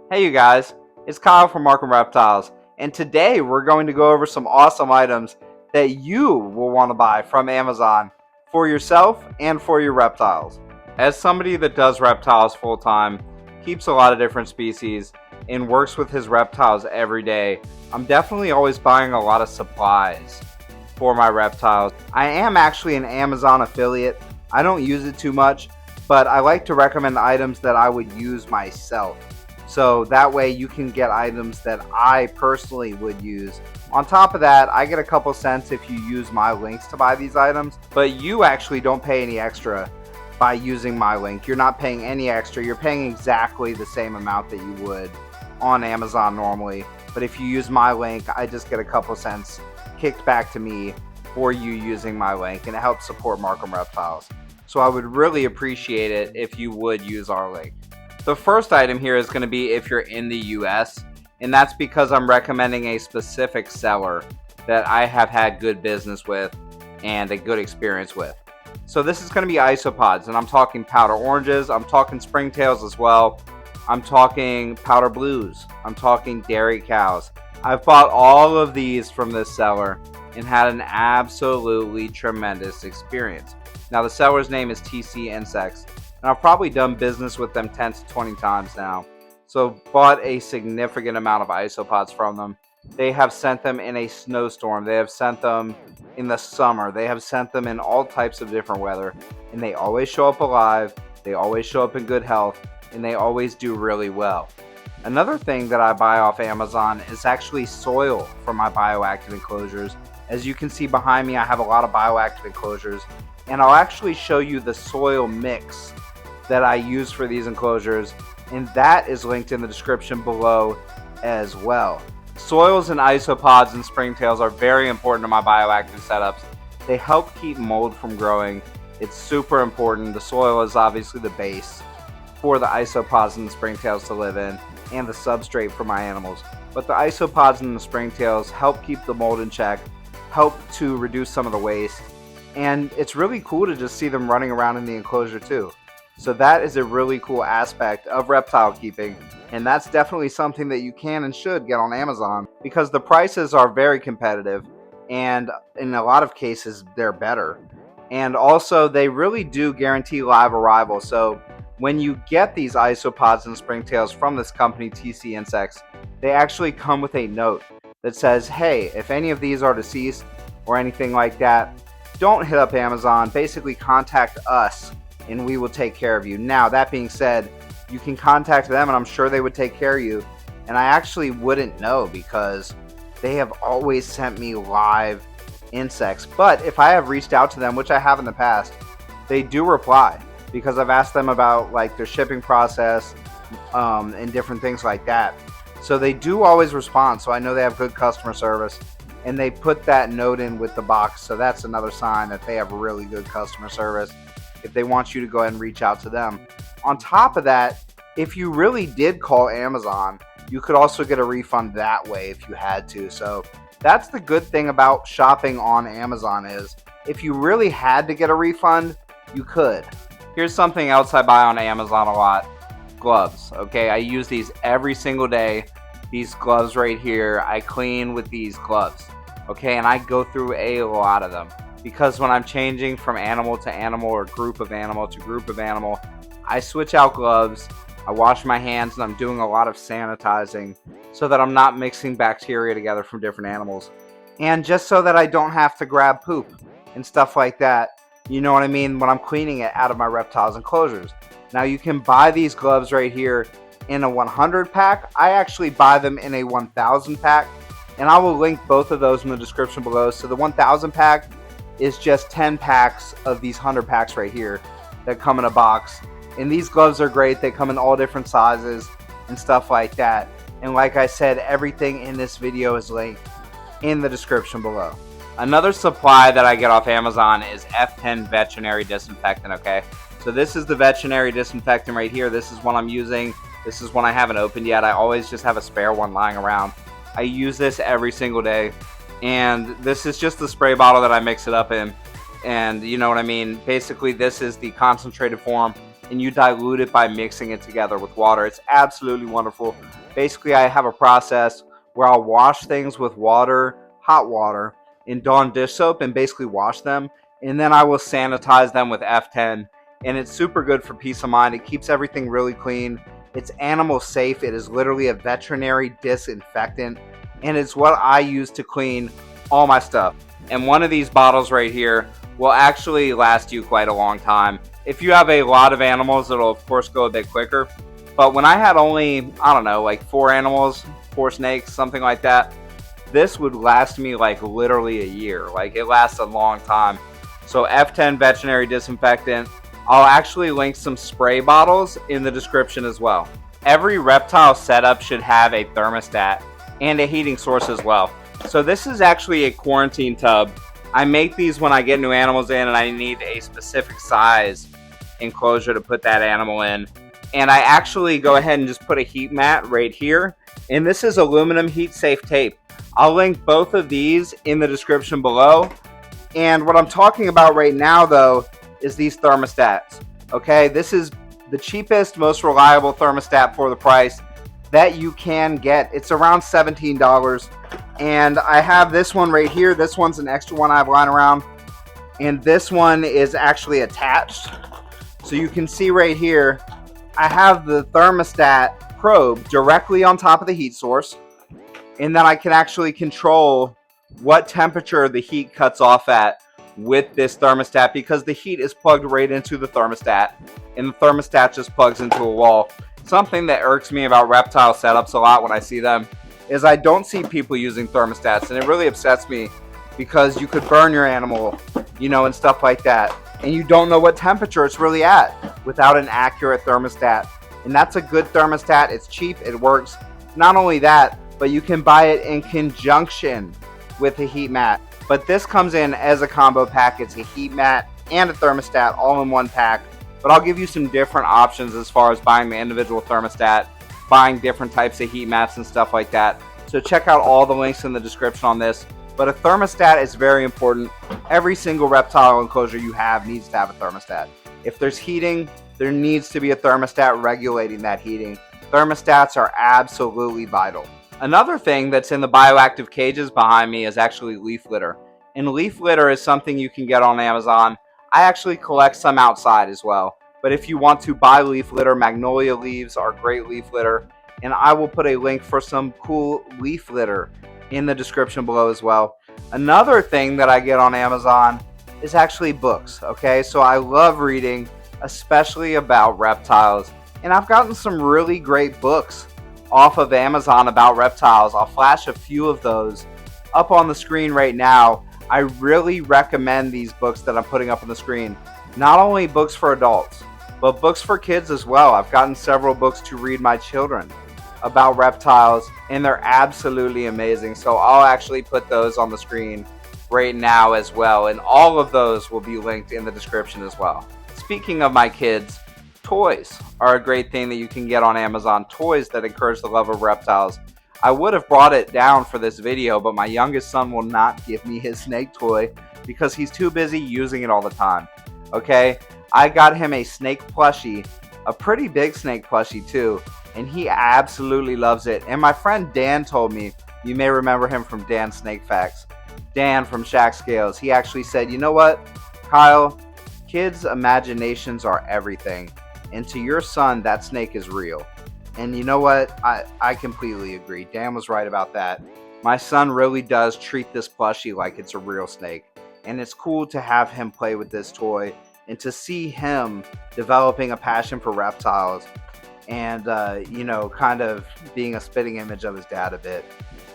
Hey you guys, it's Kyle from Markham Reptiles, and today we're going to go over some awesome items that you will want to buy from Amazon for yourself and for your reptiles. As somebody that does reptiles full time, keeps a lot of different species, and works with his reptiles every day, I'm definitely always buying a lot of supplies for my reptiles. I am actually an Amazon affiliate. I don't use it too much, but I like to recommend items that I would use myself. So that way you can get items that I personally would use. On top of that, I get a couple cents if you use my links to buy these items, but you actually don't pay any extra by using my link. You're not paying any extra. You're paying exactly the same amount that you would on Amazon normally. But if you use my link, I just get a couple cents kicked back to me for you using my link, and it helps support Markham Reptiles. So I would really appreciate it if you would use our link. The first item here is going to be if you're in the US, and that's because I'm recommending a specific seller that I have had good business with and a good experience with. So this is going to be isopods, and I'm talking powder oranges, I'm talking springtails as well, I'm talking powder blues, I'm talking dairy cows. I've bought all of these from this seller and had an absolutely tremendous experience. Now the seller's name is TC Insects, and I've probably done business with them 10 to 20 times now. So bought a significant amount of isopods from them. They have sent them in a snowstorm. They have sent them in the summer. They have sent them in all types of different weather. And they always show up alive. They always show up in good health. And they always do really well. Another thing that I buy off Amazon is actually soil for my bioactive enclosures. As you can see behind me, I have a lot of bioactive enclosures. And I'll actually show you the soil mix that I use for these enclosures, and that is linked in the description below as well. Soils and isopods and springtails are very important to my bioactive setups. They help keep mold from growing. It's super important. The soil is obviously the base for the isopods and the springtails to live in, and the substrate for my animals. But the isopods and the springtails help keep the mold in check, help to reduce some of the waste, and it's really cool to just see them running around in the enclosure too. So that is a really cool aspect of reptile keeping, and that's definitely something that you can and should get on Amazon, because the prices are very competitive, and in a lot of cases they're better. And also they really do guarantee live arrival. So when you get these isopods and springtails from this company, TC Insects, they actually come with a note that says, hey, if any of these are deceased or anything like that, don't hit up Amazon. Basically contact us and we will take care of you. Now, that being said, you can contact them and I'm sure they would take care of you. And I actually wouldn't know because they have always sent me live insects. But if I have reached out to them, which I have in the past, they do reply, because I've asked them about like their shipping process and different things like that. So they do always respond. So I know they have good customer service, and they put that note in with the box. So that's another sign that they have really good customer service if they want you to go ahead and reach out to them. On top of that, if you really did call Amazon, you could also get a refund that way if you had to. So that's the good thing about shopping on Amazon, is if you really had to get a refund, you could. Here's something else I buy on Amazon a lot. Gloves. Okay, I use these every single day. These gloves right here, I clean with these gloves. Okay, and I go through a lot of them, because when I'm changing from animal to animal or group of animal to group of animal, I switch out gloves, I wash my hands, and I'm doing a lot of sanitizing so that I'm not mixing bacteria together from different animals. And just so that I don't have to grab poop and stuff like that, you know what I mean, when I'm cleaning it out of my reptiles enclosures. Now you can buy these gloves right here in a 100 pack. I actually buy them in a 1000 pack, and I will link both of those in the description below. So the 1000 pack is just 10 packs of these 100 packs right here that come in a box. And these gloves are great. They come in all different sizes and stuff like that. And like I said, everything in this video is linked in the description below. Another supply that I get off Amazon is F10 veterinary disinfectant, okay? So this is the veterinary disinfectant right here. This is one I'm using. This is one I haven't opened yet. I always just have a spare one lying around. I use this every single day. And this is just the spray bottle that I mix it up in. And you know what I mean? Basically, this is the concentrated form. and you dilute it by mixing it together with water. It's absolutely wonderful. Basically, I have a process where I'll wash things with water, hot water, in Dawn dish soap and basically wash them, and then I will sanitize them with F10, and it's super good for peace of mind. It keeps everything really clean. It's animal safe. It is literally a veterinary disinfectant, and it's what I use to clean all my stuff. And one of these bottles right here will actually last you quite a long time. If you have a lot of animals, it'll of course go a bit quicker. But when I had only, I don't know, like 4 animals, 4 snakes, something like that, this would last me like literally a year. Like, it lasts a long time. So F10 veterinary disinfectant. I'll actually link some spray bottles in the description as well. Every reptile setup should have a thermostat and a heating source as well. So this is actually a quarantine tub. I make these when I get new animals in and I need a specific size enclosure to put that animal in. And I actually go ahead and just put a heat mat right here. And this is aluminum heat safe tape. I'll link both of these in the description below. And what I'm talking about right now though is these thermostats. Okay, this is the cheapest, most reliable thermostat for the price that you can get. It's around $17. And I have this one right here. This one's an extra one I have lying around. And this one is actually attached. So you can see right here, I have the thermostat probe directly on top of the heat source. And then I can actually control what temperature the heat cuts off at with this thermostat, because the heat is plugged right into the thermostat. And the thermostat just plugs into a wall. Something that irks me about reptile setups a lot when I see them is I don't see people using thermostats, and it really upsets me because you could burn your animal, you know, and stuff like that, and you don't know what temperature it's really at without an accurate thermostat. And that's a good thermostat. It's cheap, it works. Not only that, but you can buy it in conjunction with a heat mat. But this comes in as a combo pack. It's a heat mat and a thermostat all in one pack. But I'll give you some different options as far as buying the individual thermostat, buying different types of heat mats and stuff like that. So check out all the links in the description on this. But a thermostat is very important. Every single reptile enclosure you have needs to have a thermostat. If there's heating, there needs to be a thermostat regulating that heating. Thermostats are absolutely vital. Another thing that's in the bioactive cages behind me is actually leaf litter. And leaf litter is something you can get on Amazon. I actually collect some outside as well. But if you want to buy leaf litter, magnolia leaves are great leaf litter. And I will put a link for some cool leaf litter in the description below as well. Another thing that I get on Amazon is actually books. Okay, so I love reading, especially about reptiles. And I've gotten some really great books off of Amazon about reptiles. I'll flash a few of those up on the screen right now. I really recommend these books that I'm putting up on the screen. Not only books for adults, but books for kids as well. I've gotten several books to read my children about reptiles, and they're absolutely amazing. So I'll actually put those on the screen right now as well, and all of those will be linked in the description as well. Speaking of my kids, toys are a great thing that you can get on Amazon. Toys that encourage the love of reptiles. I would have brought it down for this video, but my youngest son will not give me his snake toy because he's too busy using it all the time. Okay, I got him a snake plushie, a pretty big snake plushie too, and he absolutely loves it. And my friend Dan told me, you may remember him from Dan Snake Facts, Dan from Shack Scales, he actually said, you know what, Kyle, kids' imaginations are everything. And to your son, that snake is real. And you know what? I completely agree. Dan was right about that. My son really does treat this plushie like it's a real snake. And it's cool to have him play with this toy and to see him developing a passion for reptiles and, you know, kind of being a spitting image of his dad a bit.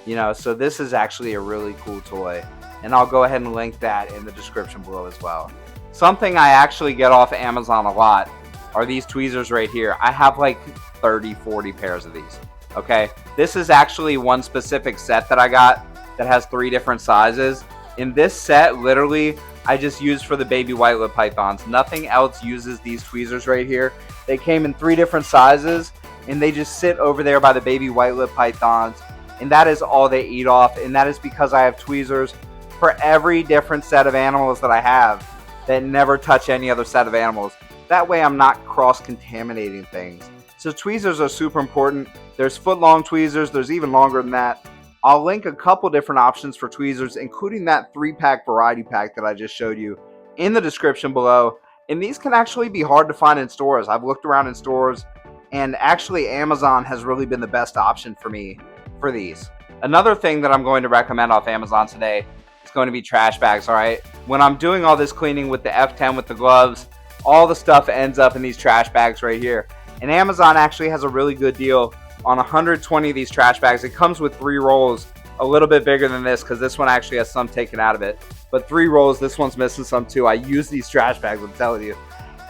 You know, so this is actually a really cool toy. And I'll go ahead and link that in the description below as well. Something I actually get off Amazon a lot are these tweezers right here. I have like 30-40 pairs of these. Okay, this is actually one specific set that I got that has 3 different sizes. In this set, literally, I just use for the baby white lip pythons. Nothing else uses these tweezers right here. They came in 3 different sizes, and they just sit over there by the baby white lip pythons, and that is all they eat off. And that is because I have tweezers for every different set of animals that I have that never touch any other set of animals. That way I'm not cross-contaminating things. So tweezers are super important. There's foot-long tweezers. There's even longer than that. I'll link a couple different options for tweezers, including that 3-pack variety pack that I just showed you, in the description below. And these can actually be hard to find in stores. I've looked around in stores, and actually Amazon has really been the best option for me for these. Another thing that I'm going to recommend off Amazon today is going to be trash bags, alright? When I'm doing all this cleaning with the F10 with the gloves, all the stuff ends up in these trash bags right here. And Amazon actually has a really good deal on 120 of these trash bags. It comes with 3 rolls, a little bit bigger than this because this one actually has some taken out of it. But 3 rolls, this one's missing some too. I use these trash bags, I'm telling you.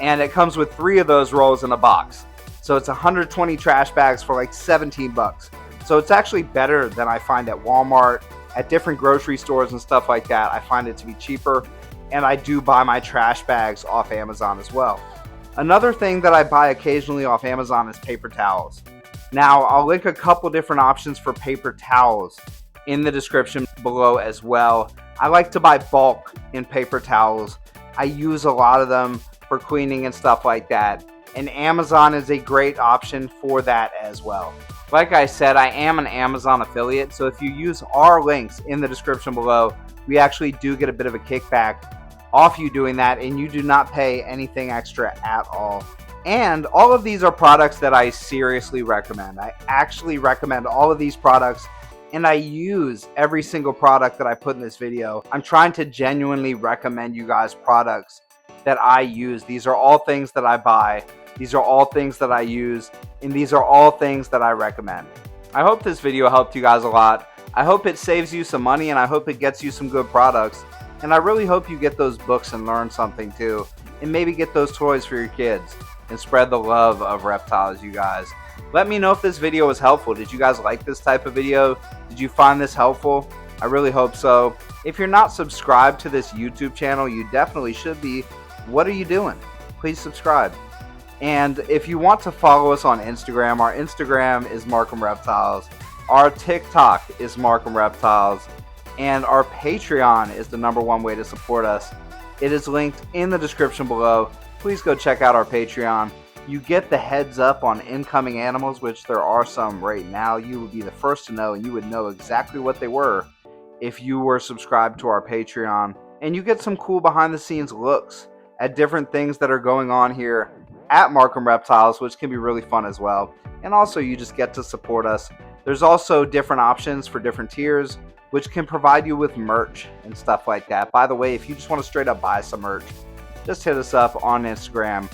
And it comes with 3 of those rolls in a box. So it's 120 trash bags for like 17 bucks. So it's actually better than I find at Walmart, at different grocery stores and stuff like that. I find it to be cheaper, and I do buy my trash bags off Amazon as well. Another thing that I buy occasionally off Amazon is paper towels. Now, I'll link a couple different options for paper towels in the description below as well. I like to buy bulk in paper towels. I use a lot of them for cleaning and stuff like that, and Amazon is a great option for that as well. Like I said, I am an Amazon affiliate, so if you use our links in the description below, we actually do get a bit of a kickback off you doing that, and you do not pay anything extra at all. And all of these are products that I seriously recommend. I actually recommend all of these products, and I use every single product that I put in this video. I'm trying to genuinely recommend you guys products that I use. These are all things that I buy. These are all things that I use, and these are all things that I recommend. I hope this video helped you guys a lot. I hope it saves you some money, and I hope it gets you some good products. And I really hope you get those books and learn something too, and maybe get those toys for your kids and spread the love of reptiles, you guys. Let me know if this video was helpful. Did you guys like this type of video? Did you find this helpful? I really hope so. If you're not subscribed to this YouTube channel, you definitely should be. What are you doing? Please subscribe. And if you want to follow us on Instagram, our Instagram is Markham Reptiles. Our TikTok is Markham Reptiles. And our Patreon is the #1 way to support us. It is linked in the description below. Please go check out our Patreon. You get the heads up on incoming animals, which there are some right now. You would be the first to know, and you would know exactly what they were if you were subscribed to our Patreon. And you get some cool behind the scenes looks at different things that are going on here at Markham Reptiles, which can be really fun as well. And also you just get to support us. There's also different options for different tiers, which can provide you with merch and stuff like that. By the way, if you just want to straight up buy some merch, just hit us up on Instagram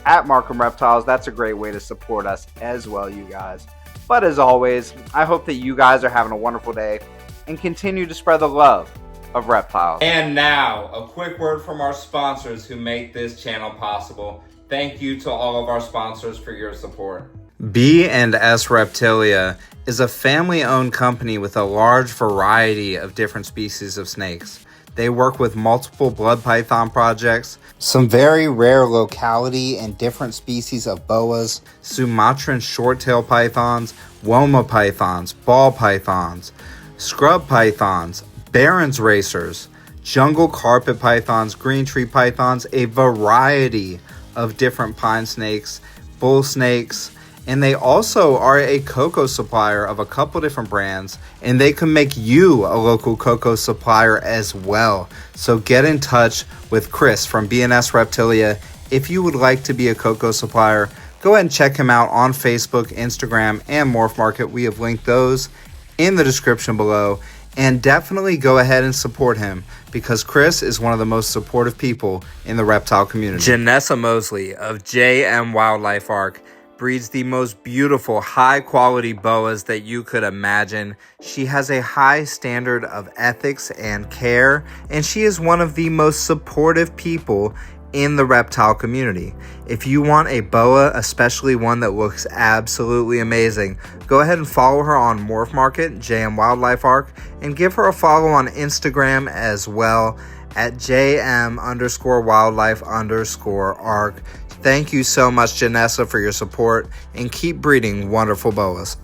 at Markham Reptiles. That's a great way to support us as well, you guys. But as always, I hope that you guys are having a wonderful day and continue to spread the love of reptiles. And now, a quick word from our sponsors who make this channel possible. Thank you to all of our sponsors for your support. B&S Reptilia is a family-owned company with a large variety of different species of snakes. They work with multiple blood python projects, some very rare locality and different species of boas, Sumatran short-tail pythons, Woma pythons, ball pythons, scrub pythons, Barron's racers, jungle carpet pythons, green tree pythons, a variety of different pine snakes, bull snakes, and they also are a cocoa supplier of a couple different brands, and they can make you a local cocoa supplier as well. So get in touch with Chris from B&S Reptilia if you would like to be a cocoa supplier. Go ahead and check him out on Facebook, Instagram, and Morph Market. We have linked those in the description below. And definitely go ahead and support him because Chris is one of the most supportive people in the reptile community. Janessa Mosley of JM Wildlife Arc breeds the most beautiful, high-quality boas that you could imagine. She has a high standard of ethics and care, and she is one of the most supportive people in the reptile community. If you want a boa, especially one that looks absolutely amazing, go ahead and follow her on Morph Market, JM Wildlife Arc, and give her a follow on Instagram as well at JM_wildlife_arc. Thank you so much, Janessa, for your support, and keep breeding wonderful boas.